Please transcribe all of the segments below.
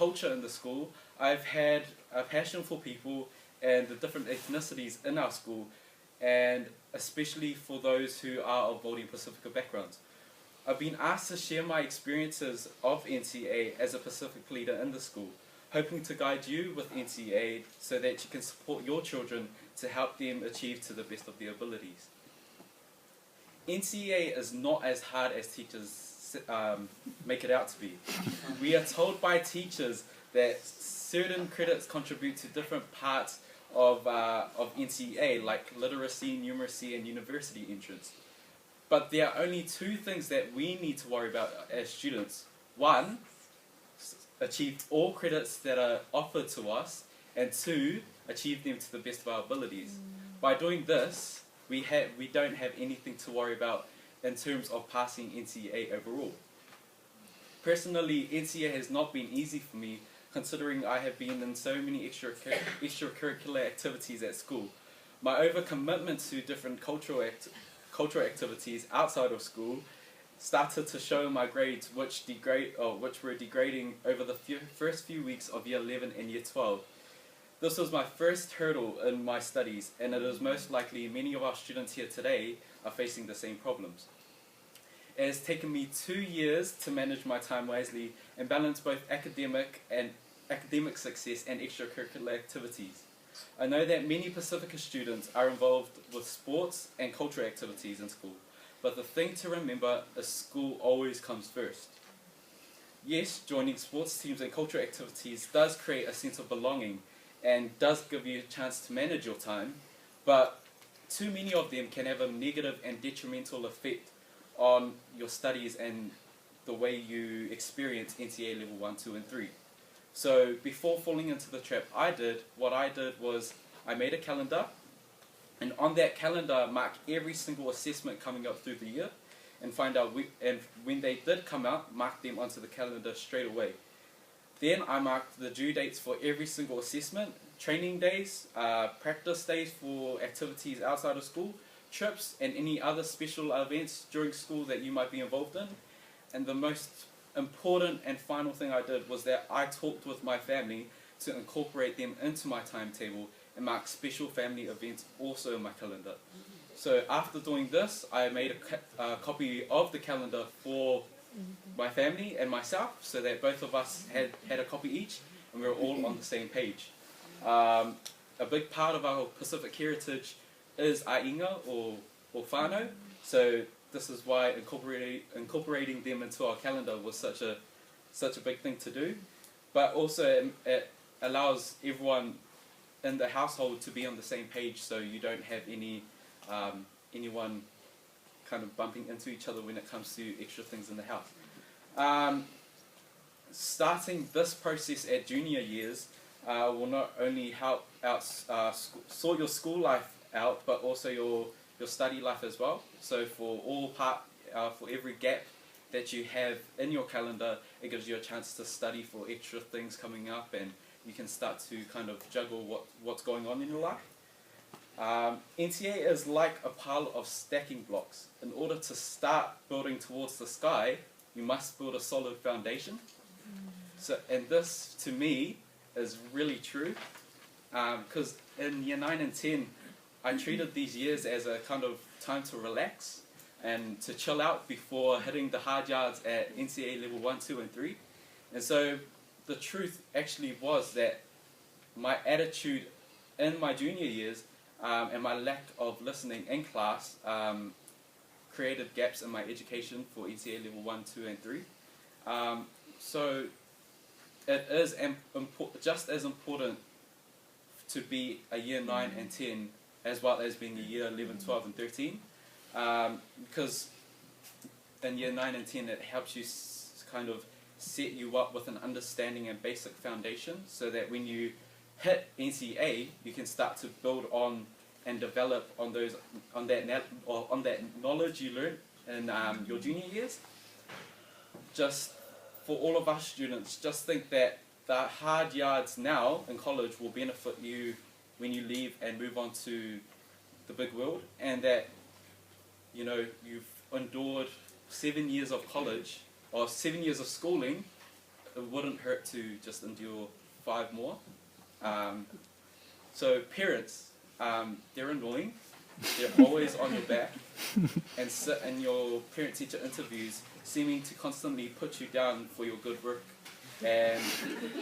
culture in the school, I've had a passion for people and the different ethnicities in our school, and especially for those who are of Māori Pacifica backgrounds. I've been asked to share my experiences of NCEA as a Pacific leader in the school, hoping to guide you with NCEA so that you can support your children to help them achieve to the best of their abilities. NCEA is not as hard as teachers make it out to be. We are told by teachers that certain credits contribute to different parts of NCEA, like literacy, numeracy, and university entrance. But there are only two things that we need to worry about as students. One, achieve all credits that are offered to us, and two, achieve them to the best of our abilities. By doing this, we don't have anything to worry about in terms of passing NCEA overall. Personally, NCEA has not been easy for me, considering I have been in so many extracurricular activities at school. My overcommitment to different cultural activities outside of school started to show in my grades, which were degrading over the first few weeks of year 11 and year 12. This was my first hurdle in my studies, and it is most likely many of our students here today are facing the same problems. It has taken me 2 years to manage my time wisely and balance both academic success and extracurricular activities. I know that many Pacifica students are involved with sports and cultural activities in school, but the thing to remember is school always comes first. Yes, joining sports teams and cultural activities does create a sense of belonging and does give you a chance to manage your time, but too many of them can have a negative and detrimental effect on your studies and the way you experience NCEA level 1, 2 and 3. So before falling into the trap what I did was I made a calendar, and on that calendar mark every single assessment coming up through the year and find out and when they did come out, mark them onto the calendar straight away. Then I marked the due dates for every single assessment, training days, practice days for activities outside of school, trips and any other special events during school that you might be involved in. And the most important and final thing I did was that I talked with my family to incorporate them into my timetable and mark special family events also in my calendar. So after doing this, I made a copy of the calendar for my family and myself so that both of us had a copy each and we were all on the same page. A big part of our Pacific heritage is ainga or whānau, so this is why incorporating them into our calendar was such a big thing to do. But also it allows everyone in the household to be on the same page, so you don't have anyone kind of bumping into each other when it comes to extra things in the house. Starting this process at junior years will not only help out sort your school life out, but also your study life as well. So for every gap that you have in your calendar, it gives you a chance to study for extra things coming up, and you can start to kind of juggle what's going on in your life. NCEA is like a pile of stacking blocks. In order to start building towards the sky, you must build a solid foundation. And this, to me, is really true, because in year 9 and 10, I treated these years as a kind of time to relax and to chill out before hitting the hard yards at NCEA level 1, 2 and 3. And so the truth actually was that my attitude in my junior years and my lack of listening in class created gaps in my education for NCEA level 1, 2 and 3. So it is just as important to be a year 9 and 10 as well as being a year 11, 12 and 13, because in year 9 and 10 it helps you kind of set you up with an understanding and basic foundation, so that when you hit NCEA you can start to build on and develop on that knowledge you learned in your junior years. Just for all of us students, just think that the hard yards now in college will benefit you when you leave and move on to the big world, and that you've endured 7 years of college or 7 years of schooling it wouldn't hurt to just endure 5 more. So parents, they're annoying. They're always on your back and sit in your parent-teacher interviews seeming to constantly put you down for your good work. And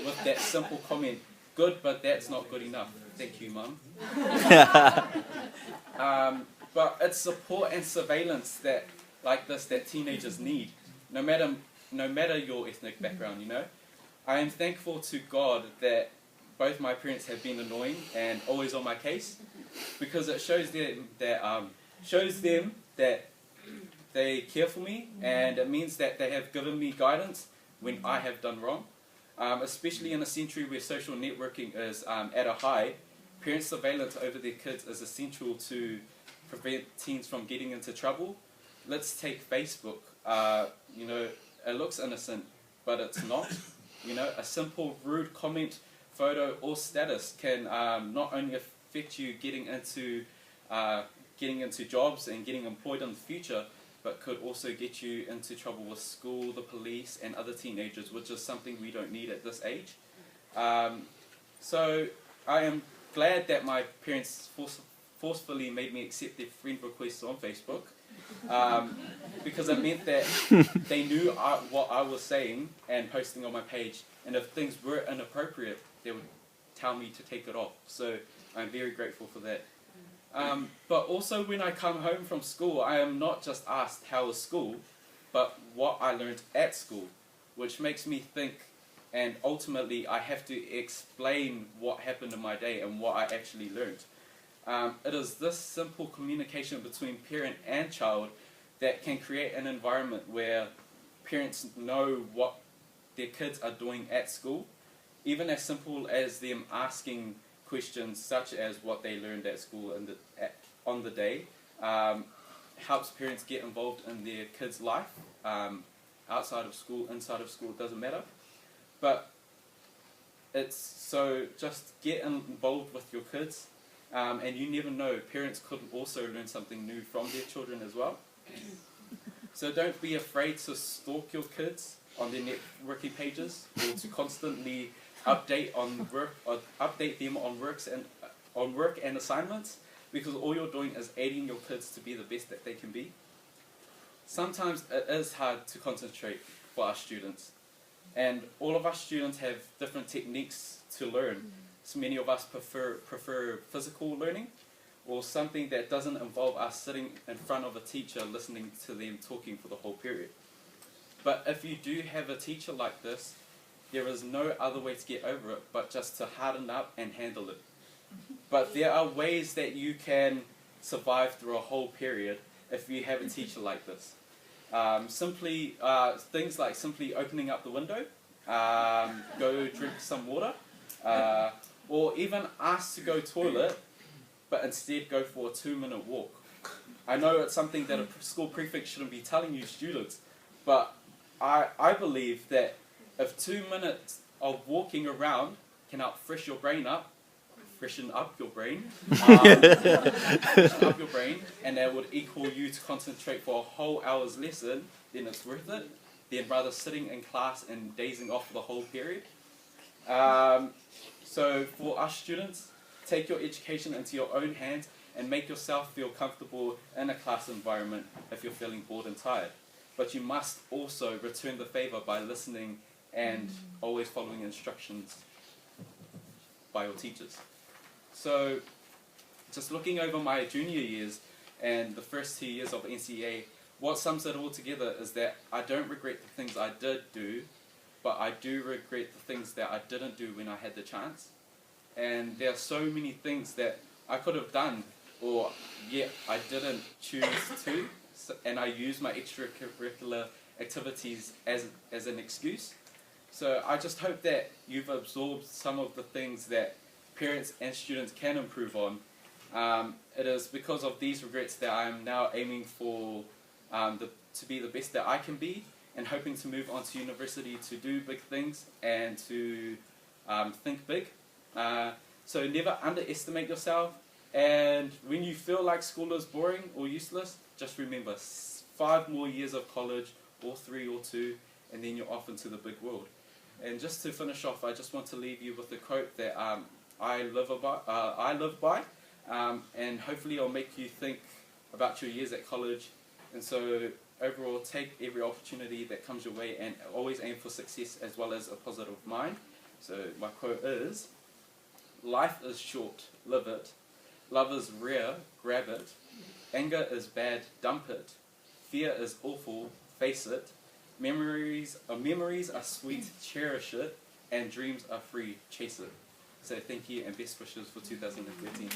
with that simple comment, good, but that's not good enough. Thank you, Mum. But it's support and surveillance that teenagers need, no matter your ethnic background, you know. I am thankful to God that both my parents have been annoying and always on my case, because it shows them that they care for me, and it means that they have given me guidance when I have done wrong. Especially in a century where social networking is at a high, parents' surveillance over their kids is essential to prevent teens from getting into trouble. Let's take Facebook. You know, it looks innocent, but it's not. You know, a simple rude comment, photo, or status can not only affect you getting into jobs and getting employed in the future, but could also get you into trouble with school, the police, and other teenagers, which is something we don't need at this age. So I am glad that my parents forcefully made me accept their friend requests on Facebook, because it meant that they knew what I was saying and posting on my page, and if things were inappropriate, they would tell me to take it off. So I'm very grateful for that. But also when I come home from school, I am not just asked how was school, but what I learned at school, which makes me think, and ultimately I have to explain what happened in my day and what I actually learned. It is this simple communication between parent and child that can create an environment where parents know what their kids are doing at school, even as simple as them asking questions such as what they learned at school on the day, helps parents get involved in their kids' life, outside of school, inside of school, it doesn't matter. But it's so just get involved with your kids, and you never know, parents could also learn something new from their children as well. So don't be afraid to stalk your kids on their networking pages, or to constantly update them on work and assignments, because all you're doing is aiding your kids to be the best that they can be. Sometimes it is hard to concentrate for our students, and all of our students have different techniques to learn. So many of us prefer physical learning, or something that doesn't involve us sitting in front of a teacher listening to them talking for the whole period. But if you do have a teacher like this, there is no other way to get over it but just to harden up and handle it. But there are ways that you can survive through a whole period if you have a teacher like this. Things like simply opening up the window, go drink some water, or even ask to go toilet, but instead go for a 2-minute walk. I know it's something that a school prefect shouldn't be telling you students, but I believe that if 2 minutes of walking around can help freshen up your brain, and that would equal you to concentrate for a whole hour's lesson, then it's worth it, than rather sitting in class and dazing off the whole period. So for us students, take your education into your own hands and make yourself feel comfortable in a class environment if you're feeling bored and tired. But you must also return the favor by listening and always following instructions by your teachers. So, just looking over my junior years and the first 2 years of NCEA, what sums it all together is that I don't regret the things I did do, but I do regret the things that I didn't do when I had the chance. And there are so many things that I could have done, or yet I didn't choose to, and I used my extracurricular activities as an excuse. So I just hope that you've absorbed some of the things that parents and students can improve on. It is because of these regrets that I am now aiming for to be the best that I can be, and hoping to move on to university to do big things and to think big. So never underestimate yourself, and when you feel like school is boring or useless, just remember 5 more years of college, or 3 or 2, and then you're off into the big world. And just to finish off, I just want to leave you with a quote that I live by, and hopefully it'll make you think about your years at college. And so overall, take every opportunity that comes your way and always aim for success as well as a positive mind. So my quote is, life is short, live it. Love is rare, grab it. Anger is bad, dump it. Fear is awful, face it. Memories are sweet, cherish it. And dreams are free, chase it. So thank you and best wishes for 2013.